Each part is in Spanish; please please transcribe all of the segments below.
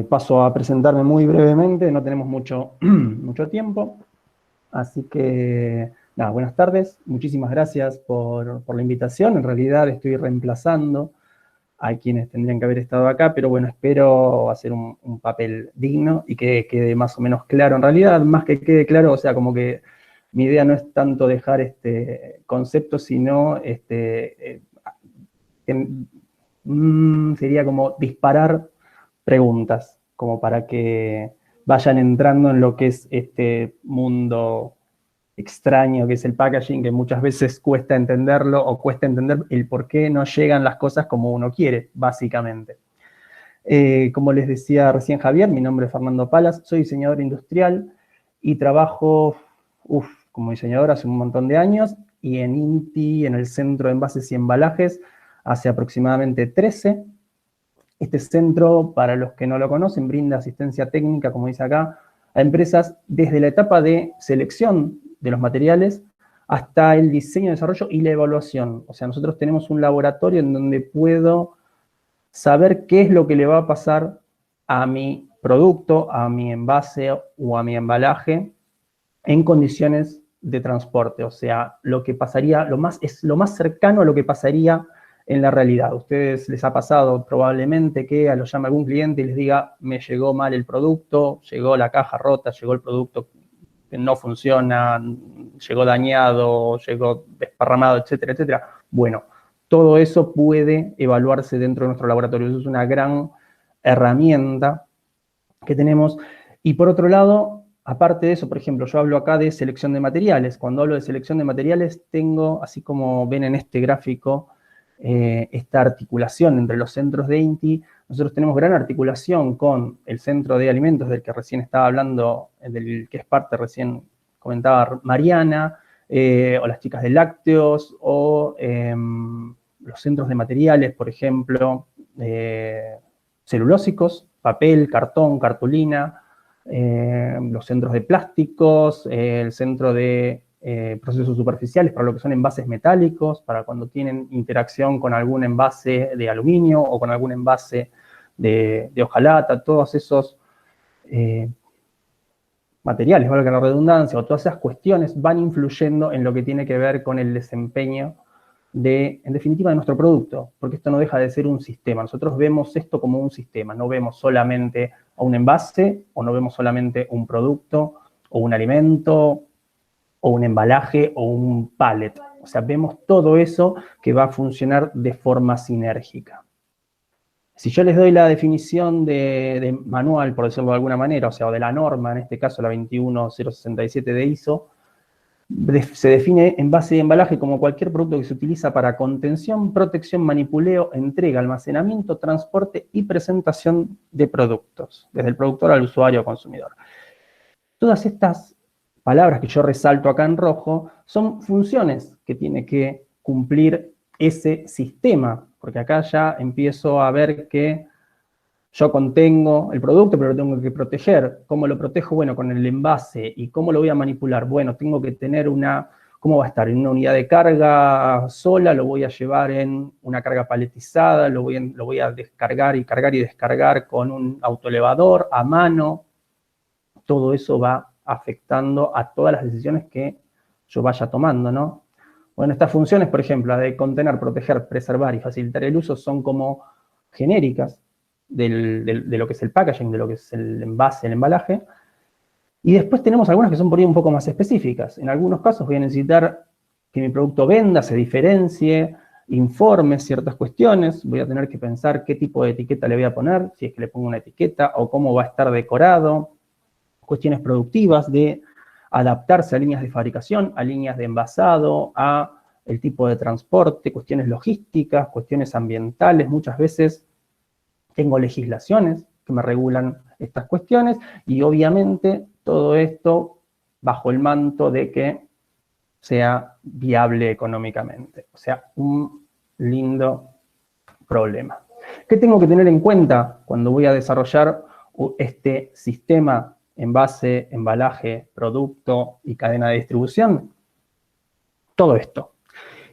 Paso a presentarme muy brevemente, no tenemos mucho, mucho tiempo. Así que, nada, buenas tardes. Muchísimas gracias por la invitación. En realidad estoy reemplazando a quienes tendrían que haber estado acá, pero bueno, espero hacer un papel digno y que quede más o menos claro. En realidad, más que quede claro, o sea, como que mi idea no es tanto dejar este concepto, sino sería como disparar preguntas, como para que vayan entrando en lo que es este mundo extraño que es el packaging, que muchas veces cuesta entenderlo o cuesta entender el por qué no llegan las cosas como uno quiere, básicamente. Como les decía recién Javier, mi nombre es Fernando Palas, soy diseñador industrial y trabajo como diseñador hace un montón de años y en INTI, en el Centro de Envases y Embalajes, hace aproximadamente 13. Este centro, para los que no lo conocen, brinda asistencia técnica, como dice acá, a empresas desde la etapa de selección de los materiales hasta el diseño, desarrollo y la evaluación. O sea, nosotros tenemos un laboratorio en donde puedo saber qué es lo que le va a pasar a mi producto, a mi envase o a mi embalaje en condiciones de transporte. O sea, lo que pasaría, es lo más cercano a lo que pasaría en la realidad. A ustedes les ha pasado probablemente que lo llame algún cliente y les diga, me llegó mal el producto, llegó la caja rota, llegó el producto que no funciona, llegó dañado, llegó desparramado, etcétera, etcétera. Bueno, todo eso puede evaluarse dentro de nuestro laboratorio. Eso es una gran herramienta que tenemos. Y por otro lado, aparte de eso, por ejemplo, yo hablo acá de selección de materiales. Cuando hablo de selección de materiales, tengo, así como ven en este gráfico, esta articulación entre los centros de INTI. Nosotros tenemos gran articulación con el centro de alimentos del que recién estaba hablando, del que es parte recién comentaba Mariana, o las chicas de lácteos, o los centros de materiales, por ejemplo, celulósicos, papel, cartón, cartulina, los centros de plásticos, el centro de procesos superficiales para lo que son envases metálicos, para cuando tienen interacción con algún envase de aluminio o con algún envase de hojalata, todos esos materiales, valga la redundancia, o todas esas cuestiones van influyendo en lo que tiene que ver con el desempeño en definitiva, de nuestro producto, porque esto no deja de ser un sistema. Nosotros vemos esto como un sistema, no vemos solamente a un envase, o no vemos solamente un producto, o un alimento, o un embalaje, o un pallet. O sea, vemos todo eso que va a funcionar de forma sinérgica. Si yo les doy la definición de manual, por decirlo de alguna manera, o sea, o de la norma, en este caso la 21067 de ISO, se define envase y embalaje como cualquier producto que se utiliza para contención, protección, manipuleo, entrega, almacenamiento, transporte y presentación de productos, desde el productor al usuario o consumidor. Todas estas palabras que yo resalto acá en rojo son funciones que tiene que cumplir ese sistema, porque acá ya empiezo a ver que yo contengo el producto, pero lo tengo que proteger. ¿Cómo lo protejo? Bueno, con el envase. ¿Y cómo lo voy a manipular? Bueno, tengo que tener ¿cómo va a estar? ¿En una unidad de carga sola? ¿Lo voy a llevar en una carga paletizada? ¿Lo voy a descargar y cargar y descargar con un autoelevador a mano? Todo eso va afectando a todas las decisiones que yo vaya tomando, ¿no? Bueno, estas funciones, por ejemplo, la de contener, proteger, preservar y facilitar el uso, son como genéricas de lo que es el packaging, de lo que es el envase, el embalaje. Y después tenemos algunas que son por ahí un poco más específicas. En algunos casos voy a necesitar que mi producto venda, se diferencie, informe ciertas cuestiones. Voy a tener que pensar qué tipo de etiqueta le voy a poner, si es que le pongo una etiqueta, o cómo va a estar decorado. Cuestiones productivas de adaptarse a líneas de fabricación, a líneas de envasado, a el tipo de transporte, cuestiones logísticas, cuestiones ambientales. Muchas veces tengo legislaciones que me regulan estas cuestiones y obviamente todo esto bajo el manto de que sea viable económicamente. O sea, un lindo problema. ¿Qué tengo que tener en cuenta cuando voy a desarrollar este sistema envase, embalaje, producto y cadena de distribución? Todo esto.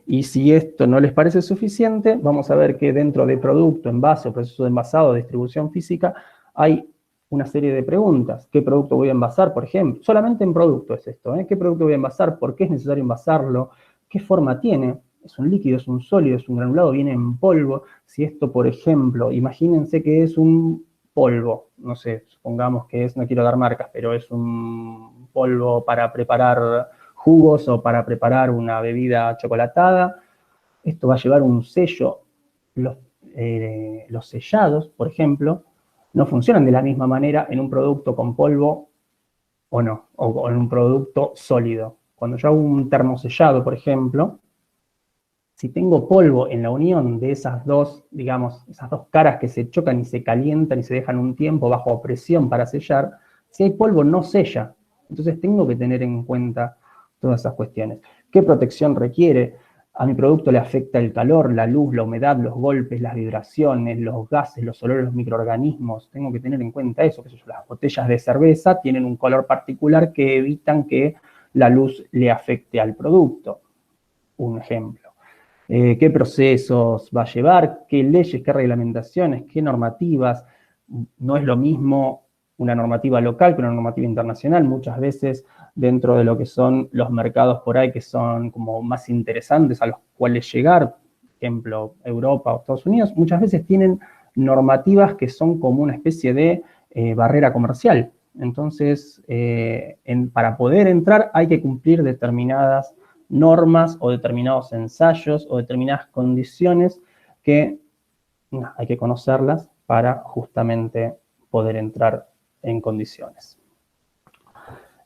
Y si esto no les parece suficiente, vamos a ver que dentro de producto, envase o proceso de envasado, distribución física, hay una serie de preguntas. ¿Qué producto voy a envasar, por ejemplo? Solamente en producto es esto, ¿eh? ¿Qué producto voy a envasar? ¿Por qué es necesario envasarlo? ¿Qué forma tiene? ¿Es un líquido, es un sólido, es un granulado, viene en polvo? Si esto, por ejemplo, imagínense que es un polvo, no sé, supongamos que es, no quiero dar marcas, pero es un polvo para preparar jugos o para preparar una bebida chocolatada. Esto va a llevar un sello. Los sellados, por ejemplo, no funcionan de la misma manera en un producto con polvo o no, o en un producto sólido. Cuando yo hago un termosellado, por ejemplo, si tengo polvo en la unión de esas dos, digamos, esas dos caras que se chocan y se calientan y se dejan un tiempo bajo presión para sellar, si hay polvo no sella. Entonces tengo que tener en cuenta todas esas cuestiones. ¿Qué protección requiere? A mi producto le afecta el calor, la luz, la humedad, los golpes, las vibraciones, los gases, los olores, los microorganismos. Tengo que tener en cuenta eso, que las botellas de cerveza tienen un color particular que evitan que la luz le afecte al producto. Un ejemplo. ¿Qué procesos va a llevar? ¿Qué leyes, qué reglamentaciones, qué normativas? No es lo mismo una normativa local que una normativa internacional. Muchas veces dentro de lo que son los mercados por ahí que son como más interesantes a los cuales llegar, por ejemplo, Europa o Estados Unidos, muchas veces tienen normativas que son como una especie de barrera comercial. Entonces, para poder entrar hay que cumplir determinadas normas o determinados ensayos o determinadas condiciones que hay que conocerlas para justamente poder entrar en condiciones.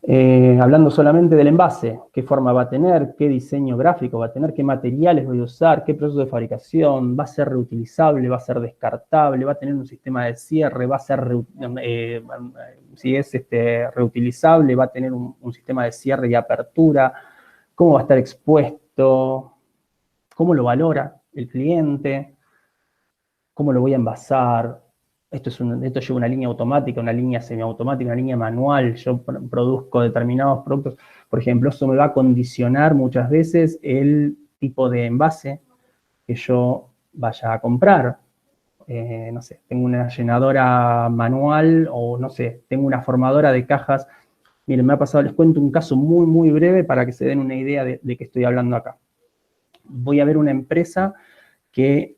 Hablando solamente del envase, qué forma va a tener, qué diseño gráfico va a tener, qué materiales voy a usar, qué proceso de fabricación, va a ser reutilizable, va a ser descartable, va a tener un sistema de cierre, va a ser, si es reutilizable, va a tener un sistema de cierre y apertura, cómo va a estar expuesto, cómo lo valora el cliente, cómo lo voy a envasar. Esto lleva una línea automática, una línea semiautomática, una línea manual. Yo produzco determinados productos. Por ejemplo, eso me va a condicionar muchas veces el tipo de envase que yo vaya a comprar. No sé, tengo una llenadora manual o no sé, tengo una formadora de cajas. Miren, me ha pasado, les cuento un caso muy, muy breve para que se den una idea de qué estoy hablando acá. Voy a ver una empresa que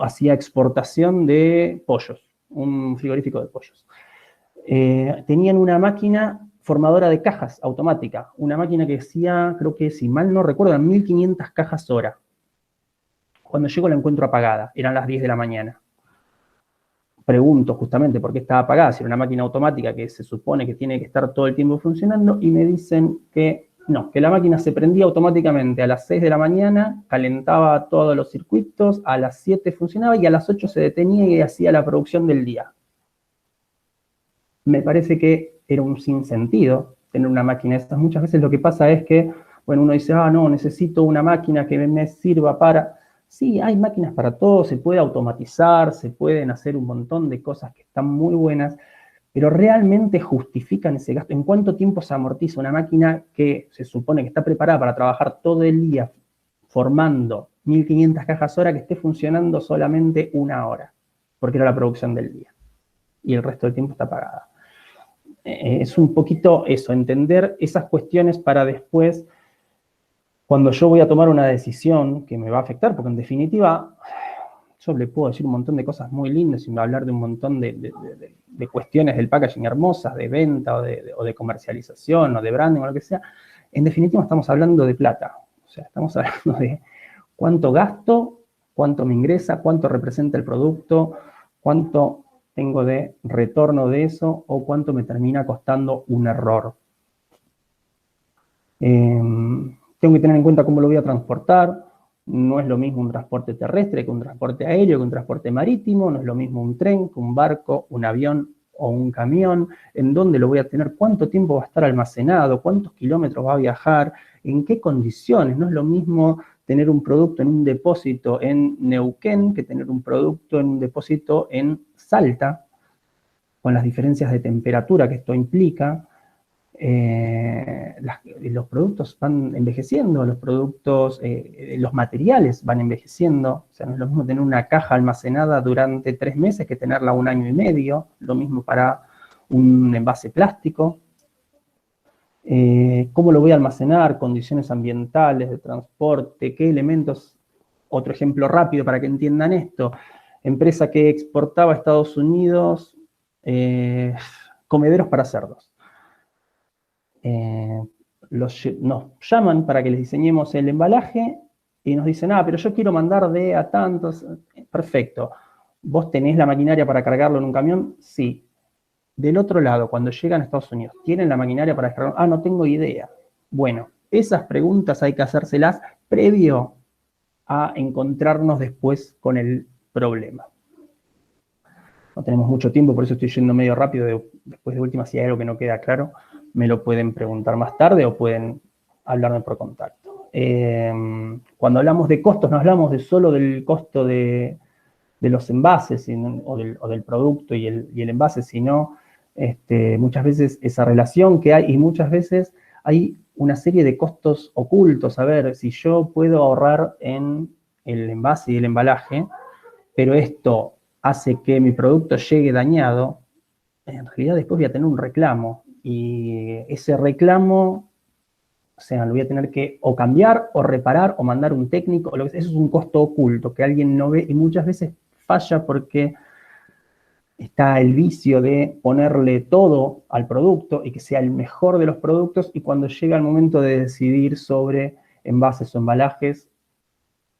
hacía exportación de pollos, un frigorífico de pollos. Tenían una máquina formadora de cajas automática, una máquina que hacía, creo que si mal no recuerdo, 1500 cajas hora. Cuando llego la encuentro apagada, eran las 10 de la mañana. Pregunto justamente por qué estaba apagada, si era una máquina automática que se supone que tiene que estar todo el tiempo funcionando, y me dicen que no, que la máquina se prendía automáticamente a las 6 de la mañana, calentaba todos los circuitos, a las 7 funcionaba y a las 8 se detenía y hacía la producción del día. Me parece que era un sinsentido tener una máquina de estas. Muchas veces lo que pasa es que, bueno, uno dice, no, necesito una máquina que me sirva para... Sí, hay máquinas para todo, se puede automatizar, se pueden hacer un montón de cosas que están muy buenas, pero realmente justifican ese gasto. ¿En cuánto tiempo se amortiza una máquina que se supone que está preparada para trabajar todo el día formando 1500 cajas hora que esté funcionando solamente una hora? Porque era la producción del día. Y el resto del tiempo está apagada. Es un poquito eso, entender esas cuestiones para después, cuando yo voy a tomar una decisión que me va a afectar, porque en definitiva, yo le puedo decir un montón de cosas muy lindas y hablar de un montón de cuestiones del packaging hermosas, de venta o de comercialización o de branding o lo que sea. En definitiva estamos hablando de plata. O sea, estamos hablando de cuánto gasto, cuánto me ingresa, cuánto representa el producto, cuánto tengo de retorno de eso o cuánto me termina costando un error. Tengo que tener en cuenta cómo lo voy a transportar. No es lo mismo un transporte terrestre que un transporte aéreo, que un transporte marítimo. No es lo mismo un tren que un barco, un avión o un camión. ¿En dónde lo voy a tener? ¿Cuánto tiempo va a estar almacenado? ¿Cuántos kilómetros va a viajar? ¿En qué condiciones? No es lo mismo tener un producto en un depósito en Neuquén que tener un producto en un depósito en Salta, con las diferencias de temperatura que esto implica. Los productos van envejeciendo, los materiales van envejeciendo. O sea, no es lo mismo tener una caja almacenada durante 3 meses que tenerla 1 año y medio. Lo mismo para un envase plástico. ¿Cómo lo voy a almacenar? Condiciones ambientales, de transporte, qué elementos. Otro ejemplo rápido para que entiendan esto. Empresa que exportaba a Estados Unidos comederos para cerdos. Nos llaman para que les diseñemos el embalaje y nos dicen, pero yo quiero mandar de a tantos. Perfecto. ¿Vos tenés la maquinaria para cargarlo en un camión? Sí. Del otro lado, cuando llegan a Estados Unidos, ¿tienen la maquinaria para descargarlo? No tengo idea. Bueno, esas preguntas hay que hacérselas previo a encontrarnos después con el problema. No tenemos mucho tiempo, por eso estoy yendo medio rápido. Después de última, si hay algo que no queda claro, me lo pueden preguntar más tarde o pueden hablarme por contacto. Cuando hablamos de costos, no hablamos solo del costo de los envases o del producto y el envase, sino muchas veces esa relación que hay, y muchas veces hay una serie de costos ocultos. A ver, si yo puedo ahorrar en el envase y el embalaje, pero esto hace que mi producto llegue dañado, en realidad después voy a tener un reclamo, y ese reclamo, o sea, lo voy a tener que o cambiar, o reparar, o mandar un técnico, o lo que sea. Eso es un costo oculto que alguien no ve, y muchas veces falla porque está el vicio de ponerle todo al producto y que sea el mejor de los productos, y cuando llega el momento de decidir sobre envases o embalajes,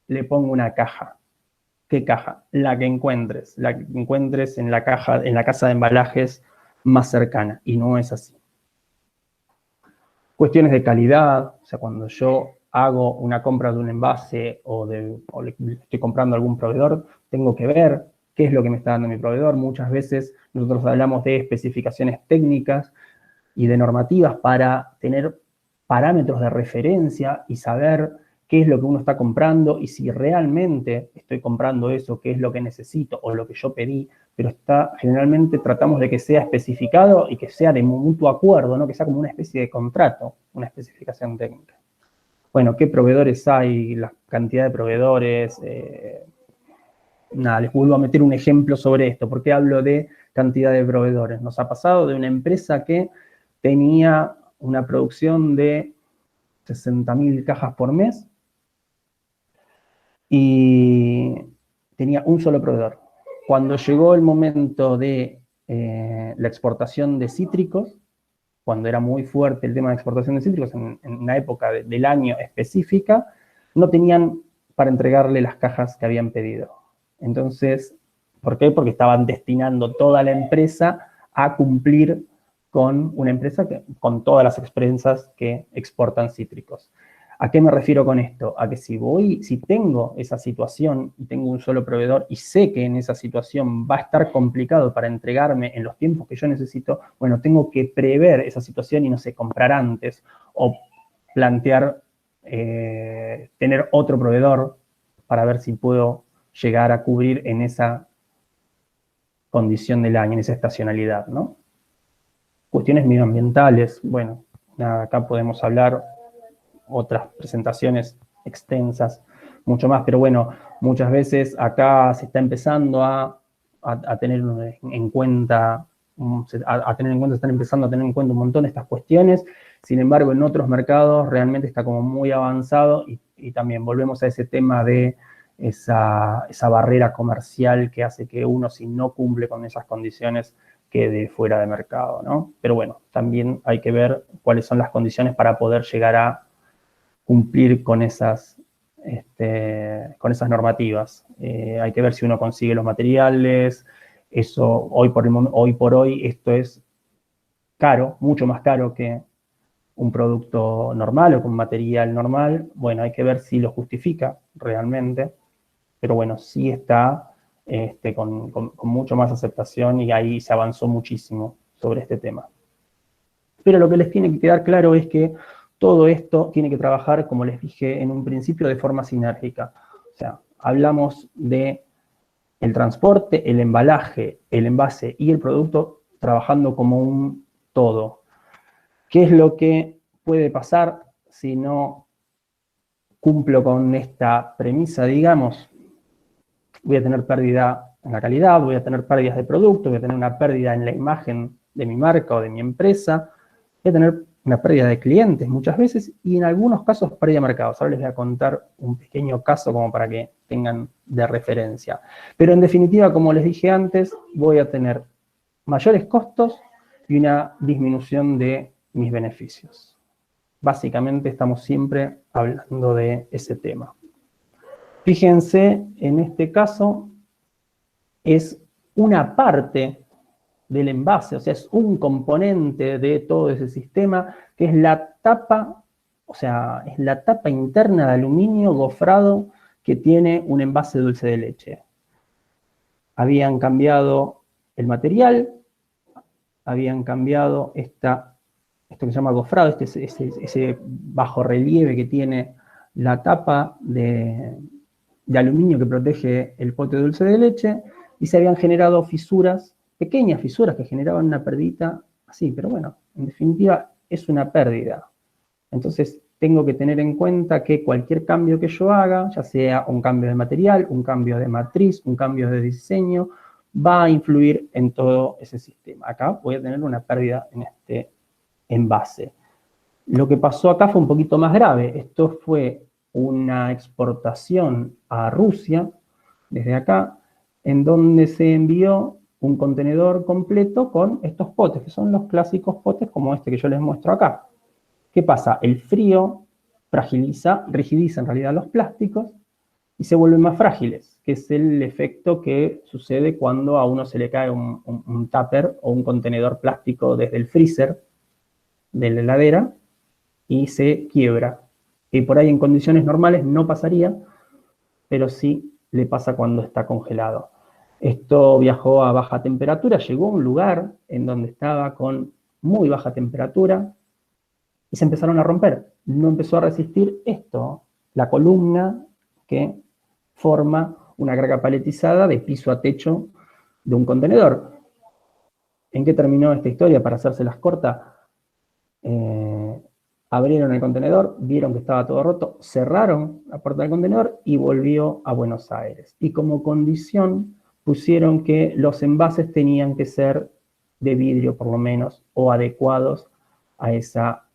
le pongo una caja. ¿Qué caja? La que encuentres en la caja, en la casa de embalajes más cercana, y no es así. Cuestiones de calidad, o sea, cuando yo hago una compra de un envase o le estoy comprando a algún proveedor, tengo que ver qué es lo que me está dando mi proveedor. Muchas veces nosotros hablamos de especificaciones técnicas y de normativas para tener parámetros de referencia y saber qué es lo que uno está comprando y si realmente estoy comprando eso, qué es lo que necesito o lo que yo pedí, pero generalmente tratamos de que sea especificado y que sea de mutuo acuerdo, ¿no? Que sea como una especie de contrato, una especificación técnica. Bueno, ¿qué proveedores hay? La cantidad de proveedores. Les vuelvo a meter un ejemplo sobre esto. ¿Por qué hablo de cantidad de proveedores? Nos ha pasado de una empresa que tenía una producción de 60.000 cajas por mes y tenía un solo proveedor. Cuando llegó el momento de la exportación de cítricos, cuando era muy fuerte el tema de exportación de cítricos, en una época del año específica, no tenían para entregarle las cajas que habían pedido. Entonces, ¿por qué? Porque estaban destinando toda la empresa a cumplir con una empresa con todas las empresas que exportan cítricos. ¿A qué me refiero con esto? A que si tengo esa situación y tengo un solo proveedor y sé que en esa situación va a estar complicado para entregarme en los tiempos que yo necesito, bueno, tengo que prever esa situación y, no sé, comprar antes o plantear tener otro proveedor para ver si puedo llegar a cubrir en esa condición del año, en esa estacionalidad, ¿no? Cuestiones medioambientales, bueno, acá podemos hablar otras presentaciones extensas, mucho más, pero bueno, muchas veces acá se está empezando a tener en cuenta, están empezando a tener en cuenta un montón estas cuestiones. Sin embargo, en otros mercados realmente está como muy avanzado, y también volvemos a ese tema de esa barrera comercial que hace que uno, si no cumple con esas condiciones, quede fuera de mercado, ¿no? Pero bueno, también hay que ver cuáles son las condiciones para poder llegar a cumplir con esas normativas. Hay que ver si uno consigue los materiales. Eso, hoy por hoy, esto es caro, mucho más caro que un producto normal o con material normal. Bueno, hay que ver si lo justifica realmente, pero bueno, sí está con mucho más aceptación, y ahí se avanzó muchísimo sobre este tema. Pero lo que les tiene que quedar claro es que todo esto tiene que trabajar, como les dije en un principio, de forma sinérgica. O sea, hablamos de el transporte, el embalaje, el envase y el producto trabajando como un todo. ¿Qué es lo que puede pasar si no cumplo con esta premisa, digamos? Voy a tener pérdida en la calidad, voy a tener pérdidas de producto, voy a tener una pérdida en la imagen de mi marca o de mi empresa, voy a tener una pérdida de clientes muchas veces y en algunos casos pérdida de mercados. Ahora les voy a contar un pequeño caso como para que tengan de referencia. Pero en definitiva, como les dije antes, voy a tener mayores costos y una disminución de mis beneficios. Básicamente estamos siempre hablando de ese tema. Fíjense, en este caso es una parte del envase, o sea, es un componente de todo ese sistema, que es la tapa, o sea, es la tapa interna de aluminio gofrado que tiene un envase de dulce de leche. Habían cambiado el material, habían cambiado esto que se llama gofrado, ese bajo relieve que tiene la tapa de aluminio que protege el pote de dulce de leche, y se habían generado fisuras, pequeñas fisuras que generaban una pérdida así, pero bueno, en definitiva es una pérdida. Entonces tengo que tener en cuenta que cualquier cambio que yo haga, ya sea un cambio de material, un cambio de matriz, un cambio de diseño, va a influir en todo ese sistema. Acá voy a tener una pérdida en este envase. Lo que pasó acá fue un poquito más grave. Esto fue una exportación a Rusia, desde acá, en donde se envió un contenedor completo con estos potes, que son los clásicos potes como este que yo les muestro acá. ¿Qué pasa? El frío fragiliza, rigidiza en realidad los plásticos y se vuelven más frágiles, que es el efecto que sucede cuando a uno se le cae un tupper o un contenedor plástico desde el freezer de la heladera y se quiebra. Y por ahí en condiciones normales no pasaría, pero sí le pasa cuando está congelado. Esto viajó a baja temperatura, llegó a un lugar en donde estaba con muy baja temperatura y se empezaron a romper. No empezó a resistir esto, la columna que forma una carga paletizada de piso a techo de un contenedor. ¿En qué terminó esta historia? Para hacérselas cortas, abrieron el contenedor, vieron que estaba todo roto, cerraron la puerta del contenedor y volvió a Buenos Aires. Y como condición pusieron que los envases tenían que ser de vidrio por lo menos o adecuados a esa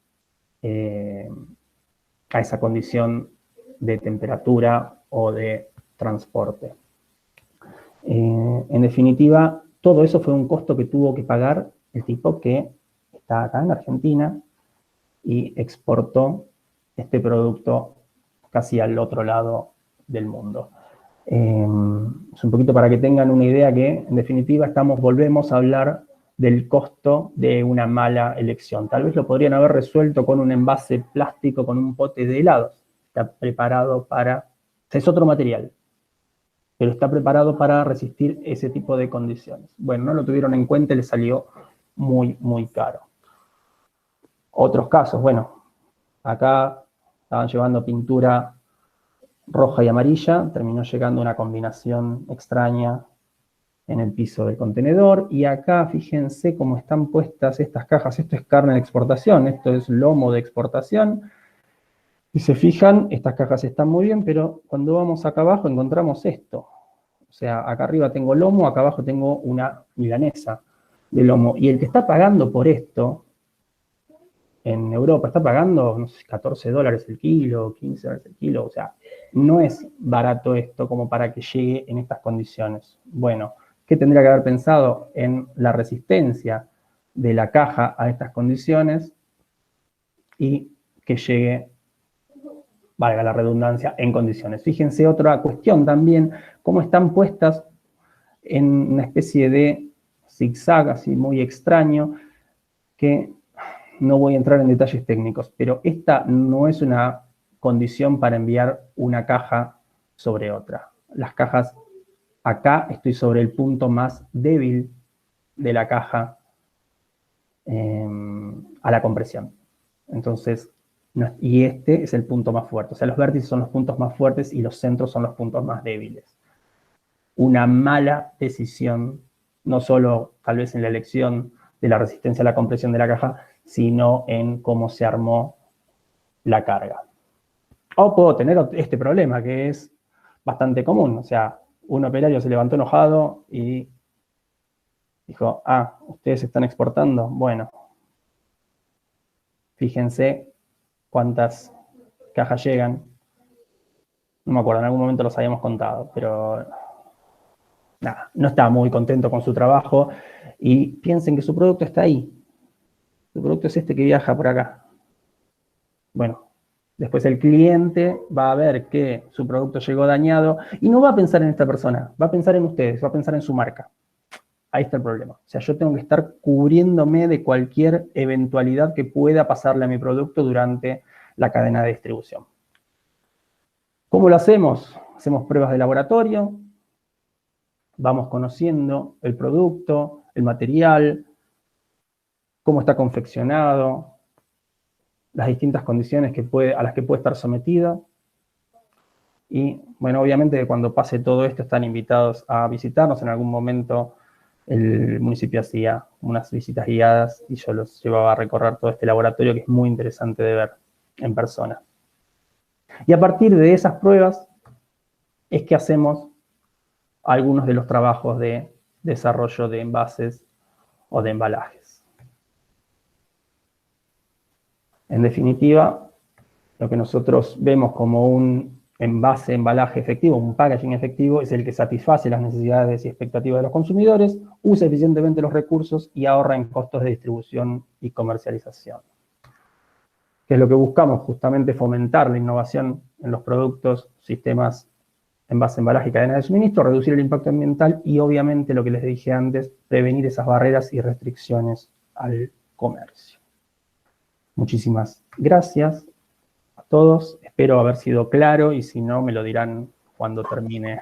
condición de temperatura o de transporte. En definitiva, todo eso fue un costo que tuvo que pagar el tipo que está acá en Argentina y exportó este producto casi al otro lado del mundo. Es un poquito para que tengan una idea que, en definitiva, volvemos a hablar del costo de una mala elección. Tal vez lo podrían haber resuelto con un envase plástico, con un pote de helados. Está preparado para... Es otro material, pero está preparado para resistir ese tipo de condiciones. Bueno, no lo tuvieron en cuenta y les salió muy, muy caro. Otros casos, bueno, acá estaban llevando pintura roja y amarilla, terminó llegando una combinación extraña en el piso del contenedor, y acá fíjense cómo están puestas estas cajas. Esto es carne de exportación, esto es lomo de exportación. Si se fijan, estas cajas están muy bien, pero cuando vamos acá abajo encontramos esto. O sea, acá arriba tengo lomo, acá abajo tengo una milanesa de lomo. Y el que está pagando por esto, en Europa, está pagando, no sé, $14 el kilo, $15 el kilo. O sea, no es barato esto como para que llegue en estas condiciones. Bueno, ¿qué tendría que haber pensado? En la resistencia de la caja a estas condiciones y que llegue, valga la redundancia, en condiciones. Fíjense otra cuestión también, cómo están puestas en una especie de zigzag así muy extraño, que no voy a entrar en detalles técnicos, pero esta no es una condición para enviar una caja sobre otra. Las cajas, acá estoy sobre el punto más débil de la caja a la compresión. Entonces, y este es el punto más fuerte. O sea, los vértices son los puntos más fuertes y los centros son los puntos más débiles. Una mala decisión, no solo tal vez en la elección de la resistencia a la compresión de la caja, sino en cómo se armó la carga. O puedo tener este problema que es bastante común. O sea, un operario se levantó enojado y Dijo, ustedes están exportando. Bueno, fíjense cuántas cajas llegan. No me acuerdo, en algún momento los habíamos contado, pero nada, no estaba muy contento con su trabajo y piensen que su producto está ahí. Su producto es este que viaja por acá. Bueno, después el cliente va a ver que su producto llegó dañado y no va a pensar en esta persona, va a pensar en ustedes, va a pensar en su marca. Ahí está el problema. O sea, yo tengo que estar cubriéndome de cualquier eventualidad que pueda pasarle a mi producto durante la cadena de distribución. ¿Cómo lo hacemos? Hacemos pruebas de laboratorio, vamos conociendo el producto, el material, cómo está confeccionado, las distintas condiciones a las que puede estar sometido. Y, bueno, obviamente cuando pase todo esto están invitados a visitarnos. En algún momento el municipio hacía unas visitas guiadas y yo los llevaba a recorrer todo este laboratorio que es muy interesante de ver en persona. Y a partir de esas pruebas es que hacemos algunos de los trabajos de desarrollo de envases o de embalajes. En definitiva, lo que nosotros vemos como un envase, embalaje efectivo, un packaging efectivo, es el que satisface las necesidades y expectativas de los consumidores, usa eficientemente los recursos y ahorra en costos de distribución y comercialización. ¿Qué es lo que buscamos? Justamente fomentar la innovación en los productos, sistemas, envase, embalaje y cadena de suministro, reducir el impacto ambiental y, obviamente, lo que les dije antes, prevenir esas barreras y restricciones al comercio. Muchísimas gracias a todos. Espero haber sido claro y si no, me lo dirán cuando termine